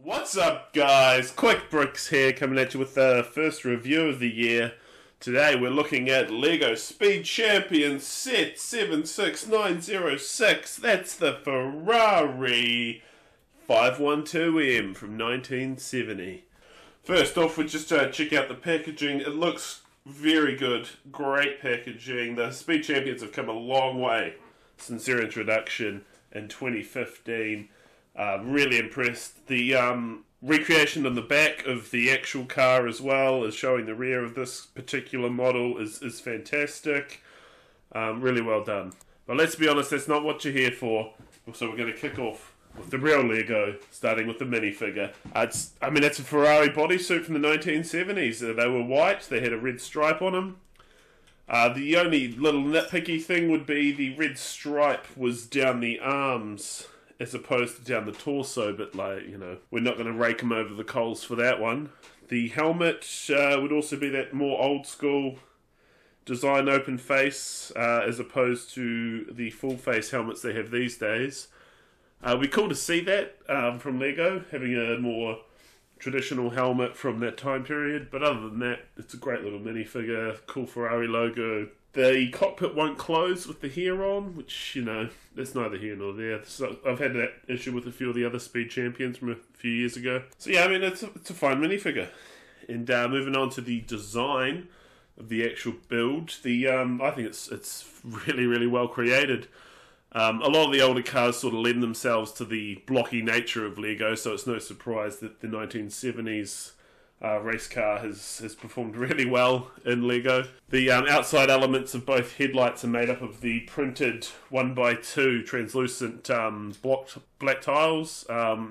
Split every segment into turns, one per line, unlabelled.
What's up, guys? Quick Bricks here, coming at you with the first review of the year. Today we're looking at Lego Speed Champion Set 76906. That's the Ferrari 512M from 1970. First off, we just check out the packaging. It looks very good. Great packaging. The Speed Champions have come a long way since their introduction in 2015. Really impressed. The recreation on the back of the actual car as well as showing the rear of this particular model is fantastic. Really well done. But let's be honest, that's not what you're here for. So we're going to kick off with the real Lego, starting with the minifigure. It's a Ferrari bodysuit from the 1970s. They were white, they had a red stripe on them. The only little nitpicky thing would be the red stripe was down the arms as opposed to down the torso, but we're not going to rake them over the coals for that one. The helmet would also be that more old school design open face as opposed to the full face helmets they have these days. It'd be cool to see that from Lego, having a more traditional helmet from that time period, but other than that, it's a great little minifigure, cool Ferrari logo. The cockpit won't close with the hair on, which, that's neither here nor there. So I've had that issue with a few of the other Speed Champions from a few years ago. So yeah, it's a fine minifigure. And moving on to the design of the actual build, I think it's really, really well created. A lot of the older cars sort of lend themselves to the blocky nature of Lego, so it's no surprise that the 1970s race car has performed really well in Lego. The outside elements of both headlights are made up of the printed 1x2 translucent black tiles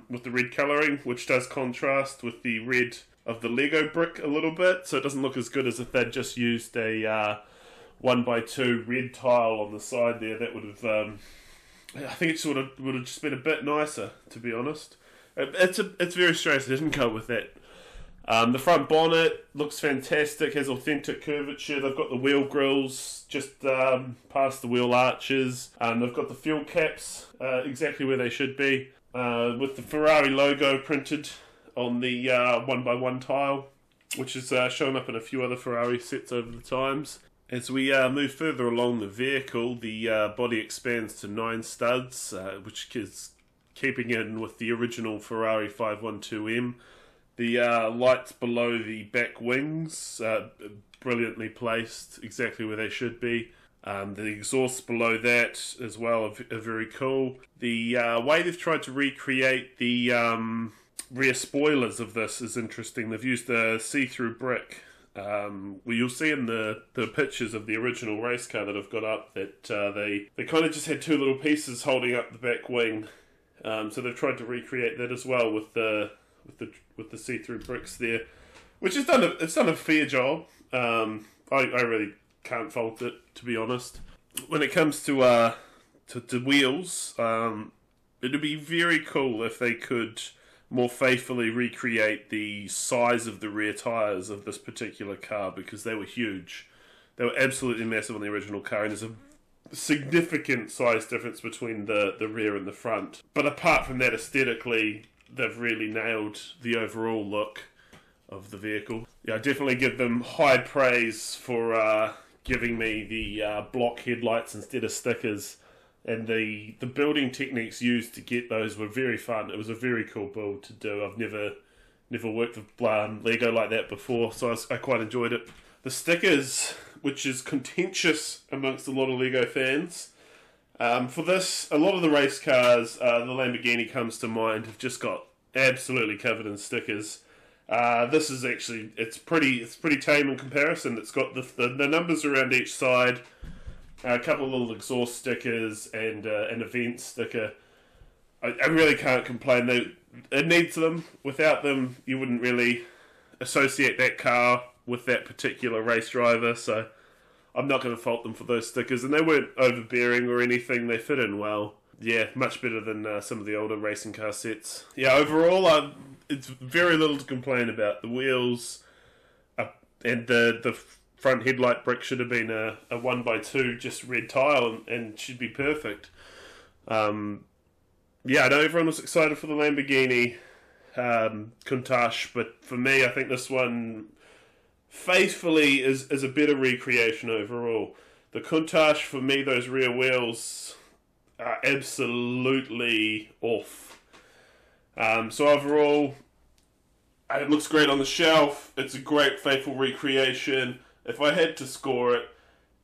with the red colouring, which does contrast with the red of the Lego brick a little bit, so it doesn't look as good as if they'd just used a 1x2 red tile on the side there. That would have, I think it sort of would have just been a bit nicer, to be honest. It's very strange they didn't go with that. The front bonnet looks fantastic, has authentic curvature. They've got the wheel grills just past the wheel arches. They've got the fuel caps exactly where they should be, with the Ferrari logo printed on the 1x1 tile, which has shown up in a few other Ferrari sets over the times. As we move further along the vehicle, the body expands to 9 studs, which is keeping in with the original Ferrari 512M. The lights below the back wings, brilliantly placed, exactly where they should be. The exhausts below that as well are very cool. The way they've tried to recreate the rear spoilers of this is interesting. They've used a see-through brick. You'll see in the pictures of the original race car that I've got up that they kind of just had 2 little pieces holding up the back wing. So they've tried to recreate that as well with the see-through bricks there, which has done a fair job. I really can't fault it, to be honest. When it comes to wheels, it'd be very cool if they could more faithfully recreate the size of the rear tyres of this particular car, because they were huge. They were absolutely massive on the original car, and there's a significant size difference between the rear and the front. But apart from that, aesthetically, they've really nailed the overall look of the vehicle. Yeah, I definitely give them high praise for giving me the block headlights instead of stickers. And the building techniques used to get those were very fun. It was a very cool build to do. I've never worked with Lego like that before, so I quite enjoyed it. The stickers, which is contentious amongst a lot of Lego fans, for this, a lot of the race cars, the Lamborghini comes to mind, have just got absolutely covered in stickers. This is actually, it's pretty tame in comparison. It's got the numbers around each side, a couple of little exhaust stickers, and an event sticker. I really can't complain. It needs them. Without them, you wouldn't really associate that car with that particular race driver, so I'm not going to fault them for those stickers, and they weren't overbearing or anything. They fit in well. Yeah, much better than some of the older racing car sets. Yeah, overall, it's very little to complain about. The wheels and the front headlight brick should have been a 1x2 just red tile and should be perfect. Yeah, I know everyone was excited for the Lamborghini. Countach, but for me, I think this one faithfully is a better recreation overall. The Countach, for me, those rear wheels are absolutely off. So overall, it looks great on the shelf. It's a great, faithful recreation. If I had to score it,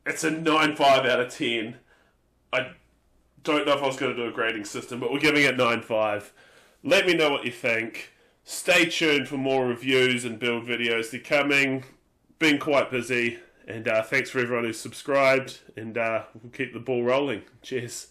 it's a 9.5 out of 10. I don't know if I was going to do a grading system, but we're giving it 9.5. Let me know what you think. Stay tuned for more reviews and build videos. They're coming. Been quite busy. And thanks for everyone who's subscribed. And we'll keep the ball rolling. Cheers.